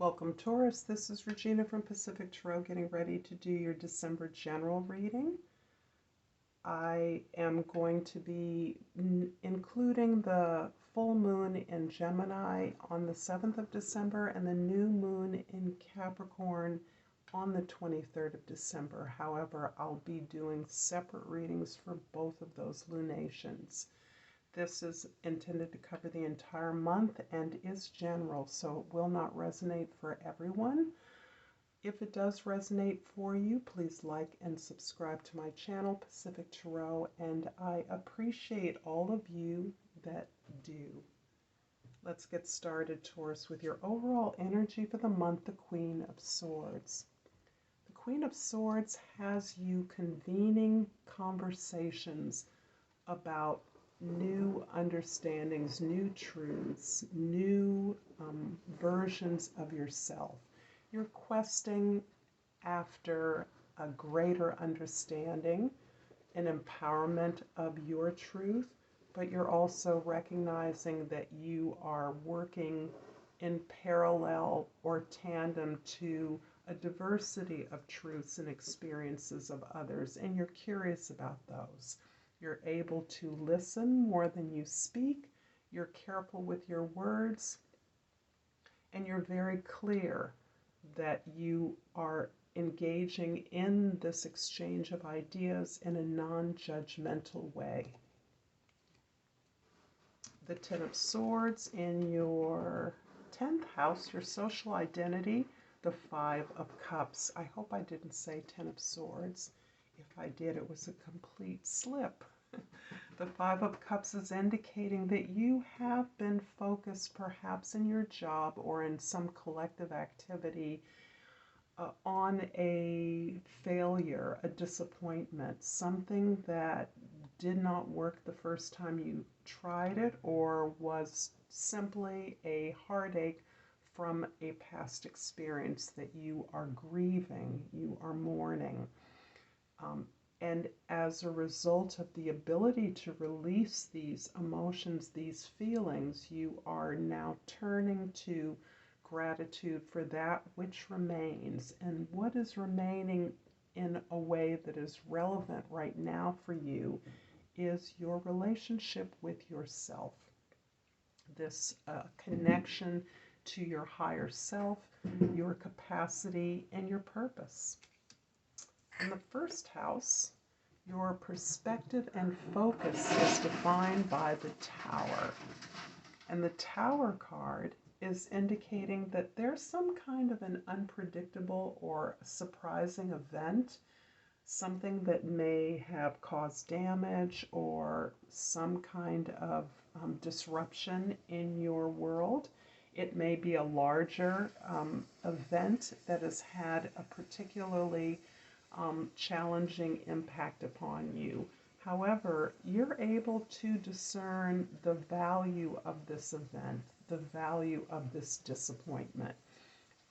Welcome, Taurus. This is Regina from Pacific Tarot getting ready to do your December general reading. I am going to be including the full moon in Gemini on the 7th of December and the new moon in Capricorn on the 23rd of December. However, I'll be doing separate readings for both of those lunations. This is intended to cover the entire month and is general, so it will not resonate for everyone. If it does resonate for you, please like and subscribe to my channel, Pacific Tarot, and I appreciate all of you that do. Let's get started, Taurus, with your overall energy for the month, the Queen of Swords. The Queen of Swords has you convening conversations about new understandings, new truths, new versions of yourself. You're questing after a greater understanding and empowerment of your truth, but you're also recognizing that you are working in parallel or tandem to a diversity of truths and experiences of others, and you're curious about those. You're able to listen more than you speak. You're careful with your words. And you're very clear that you are engaging in this exchange of ideas in a non-judgmental way. The Ten of Swords in your 10th house, your social identity, the Five of Cups. I hope I didn't say Ten of Swords. If I did, it was a complete slip. The Five of Cups is indicating that you have been focused perhaps in your job or in some collective activity on a failure, a disappointment, something that did not work the first time you tried it or was simply a heartache from a past experience that you are grieving, you are mourning. And as a result of the ability to release these emotions, these feelings, you are now turning to gratitude for that which remains. And what is remaining in a way that is relevant right now for you is your relationship with yourself. This connection to your higher self, your capacity, and your purpose. In the first house, your perspective and focus is defined by the Tower. And the Tower card is indicating that there's some kind of an unpredictable or surprising event, something that may have caused damage or some kind of disruption in your world. It may be a larger event that has had a particularly challenging impact upon you. However, you're able to discern the value of this event, the value of this disappointment,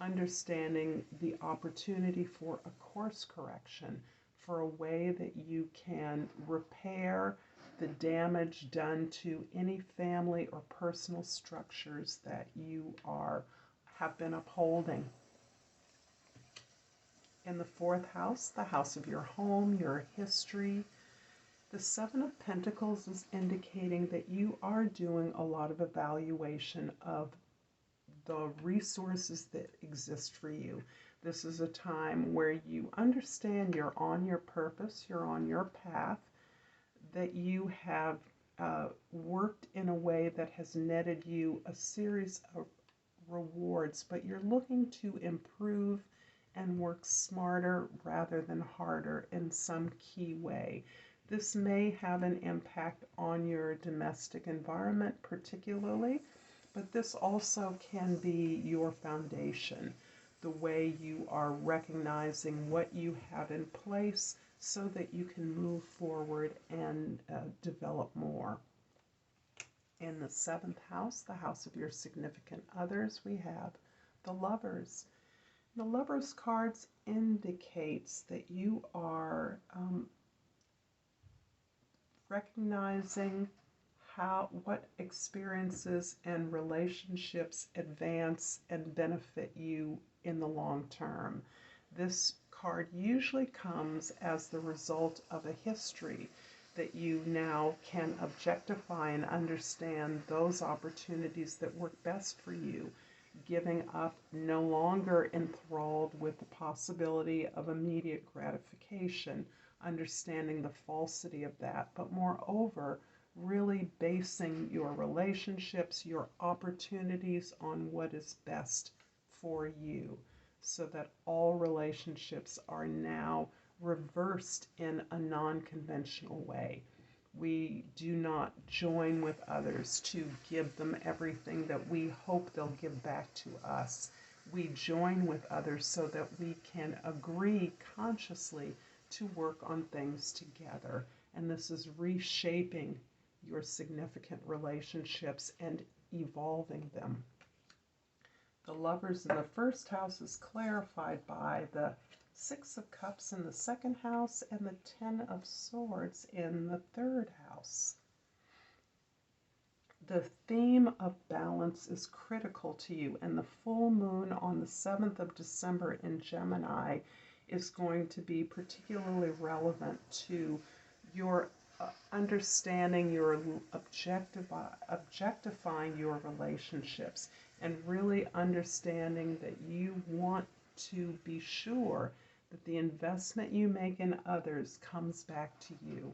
understanding the opportunity for a course correction, for a way that you can repair the damage done to any family or personal structures that you have been upholding. In the fourth house, the house of your home, your history, the Seven of Pentacles is indicating that you are doing a lot of evaluation of the resources that exist for you. This is a time where you understand you're on your purpose, you're on your path, that you have worked in a way that has netted you a series of rewards, but you're looking to improve and work smarter rather than harder in some key way. This may have an impact on your domestic environment particularly, but this also can be your foundation, the way you are recognizing what you have in place so that you can move forward and develop more. In the seventh house, the house of your significant others, we have the Lovers. The Lovers cards indicates that you are recognizing what experiences and relationships advance and benefit you in the long term. This card usually comes as the result of a history that you now can objectify and understand those opportunities that work best for you, giving up, no longer enthralled with the possibility of immediate gratification, understanding the falsity of that, but moreover, really basing your relationships, your opportunities on what is best for you, so that all relationships are now reversed in a non-conventional way. We do not join with others to give them everything that we hope they'll give back to us. We join with others so that we can agree consciously to work on things together. And this is reshaping your significant relationships and evolving them. The Lovers in the first house is clarified by the Six of Cups in the second house and the Ten of Swords in the third house. The theme of balance is critical to you, and the full moon on the 7th of December in Gemini is going to be particularly relevant to your understanding, your objectifying your relationships, and really understanding that you want to be sure that the investment you make in others comes back to you.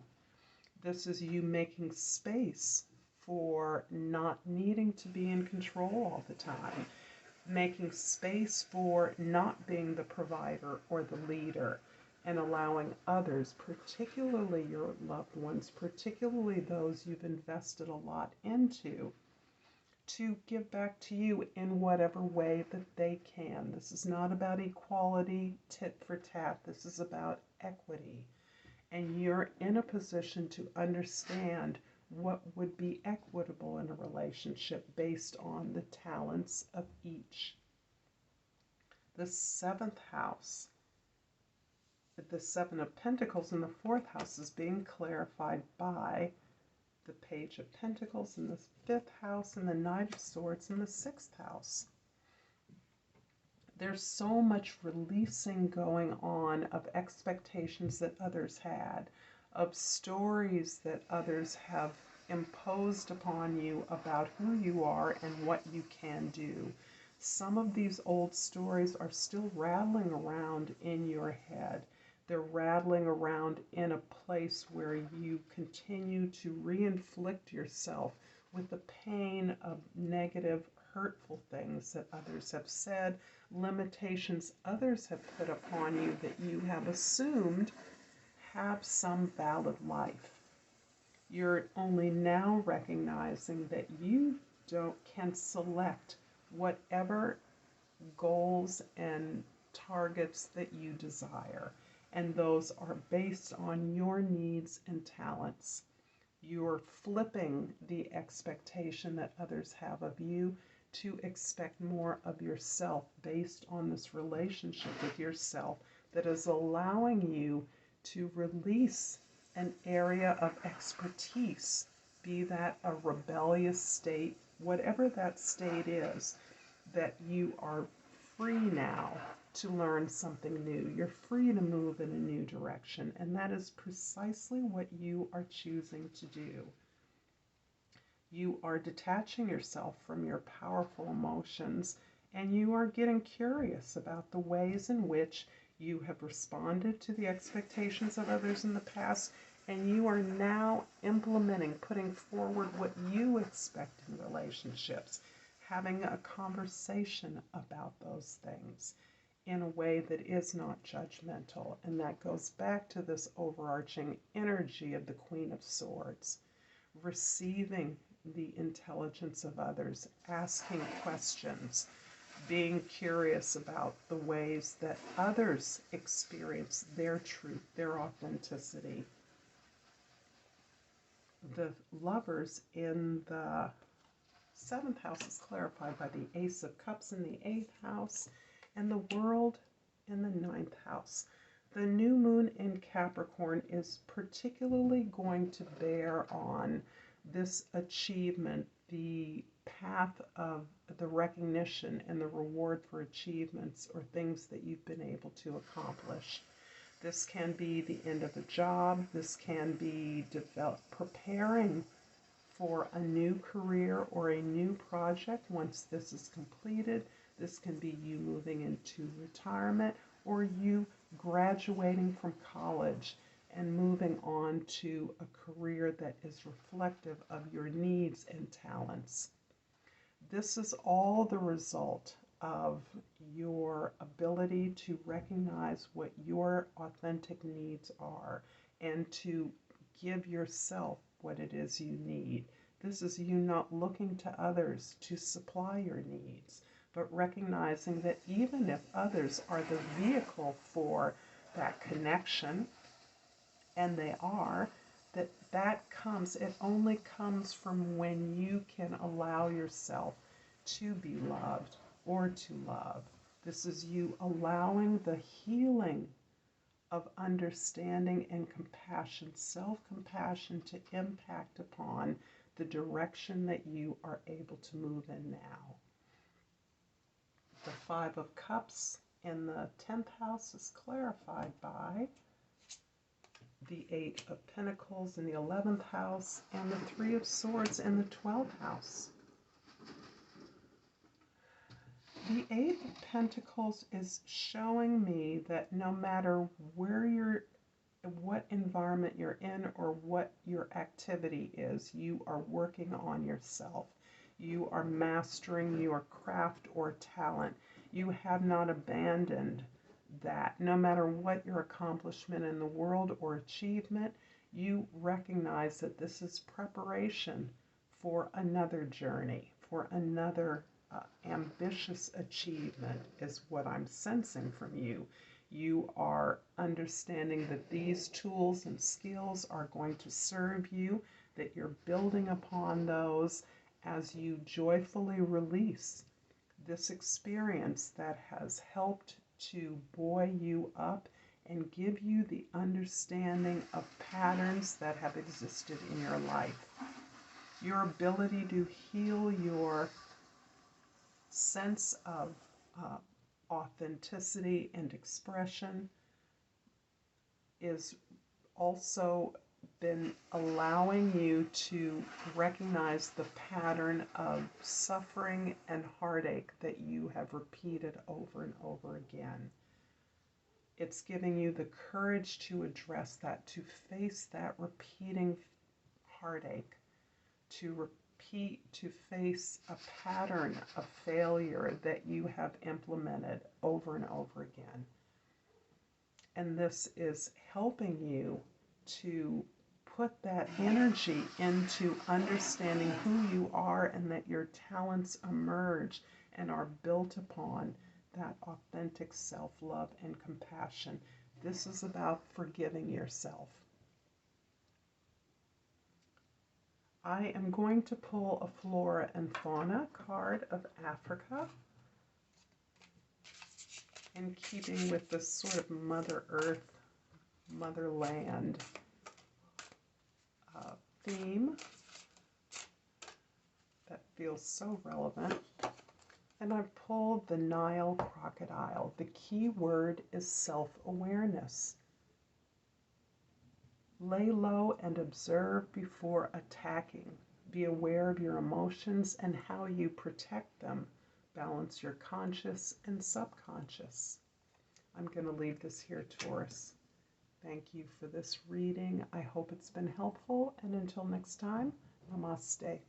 This is you making space for not needing to be in control all the time, making space for not being the provider or the leader, and allowing others, particularly your loved ones, particularly those you've invested a lot into, to give back to you in whatever way that they can. This is not about equality, tit for tat. This is about equity. And you're in a position to understand what would be equitable in a relationship based on the talents of each. The seventh house, the Seven of Pentacles in the fourth house, is being clarified by the Page of Pentacles in the fifth house and the Knight of Swords in the sixth house. There's so much releasing going on of expectations that others had, of stories that others have imposed upon you about who you are and what you can do. Some of these old stories are still rattling around in your head. They're rattling around in a place where you continue to re-inflict yourself with the pain of negative, hurtful things that others have said, limitations others have put upon you that you have assumed have some valid life. You're only now recognizing that you can select whatever goals and targets that you desire, and those are based on your needs and talents. You're flipping the expectation that others have of you to expect more of yourself based on this relationship with yourself that is allowing you to release an area of expertise, be that a rebellious state, whatever that state is, that you are free now to learn something new. You're free to move in a new direction, and that is precisely what you are choosing to do. You are detaching yourself from your powerful emotions, and you are getting curious about the ways in which you have responded to the expectations of others in the past, and you are now implementing, putting forward what you expect in relationships, having a conversation about those things in a way that is not judgmental. And that goes back to this overarching energy of the Queen of Swords, receiving the intelligence of others, asking questions, being curious about the ways that others experience their truth, their authenticity. The Lovers in the seventh house is clarified by the Ace of Cups in the eighth house and the World in the ninth house. The new moon in Capricorn is particularly going to bear on this achievement, the path of the recognition and the reward for achievements or things that you've been able to accomplish. This can be the end of a job. This can be preparing for a new career or a new project once this is completed. This can be you moving into retirement or you graduating from college and moving on to a career that is reflective of your needs and talents. This is all the result of your ability to recognize what your authentic needs are and to give yourself what it is you need. This is you not looking to others to supply your needs, but recognizing that even if others are the vehicle for that connection, and they are, it only comes from when you can allow yourself to be loved or to love. This is you allowing the healing of understanding and compassion, self-compassion, to impact upon the direction that you are able to move in now. The Five of Cups in the 10th house is clarified by the Eight of Pentacles in the 11th house and the Three of Swords in the 12th house. The Eight of Pentacles is showing me that no matter what environment you're in or what your activity is, you are working on yourself. You are mastering your craft or talent. You have not abandoned that. No matter what your accomplishment in the world or achievement, you recognize that this is preparation for another journey, for another ambitious achievement is what I'm sensing from you. You are understanding that these tools and skills are going to serve you, that you're building upon those as you joyfully release this experience that has helped to buoy you up and give you the understanding of patterns that have existed in your life. Your ability to heal your sense of authenticity and expression is also been allowing you to recognize the pattern of suffering and heartache that you have repeated over and over again. It's giving you the courage to address that, to face that repeating heartache, to face a pattern of failure that you have implemented over and over again. And this is helping you to put that energy into understanding who you are and that your talents emerge and are built upon that authentic self-love and compassion. This is about forgiving yourself. I am going to pull a Flora and Fauna card of Africa, in keeping with this sort of Mother Earth, Motherland theme that feels so relevant. And I've pulled the Nile crocodile. The key word is self-awareness. Lay low and observe before attacking. Be aware of your emotions and how you protect them. Balance your conscious and subconscious. I'm going to leave this here, Taurus. Thank you for this reading. I hope it's been helpful. And until next time, Namaste.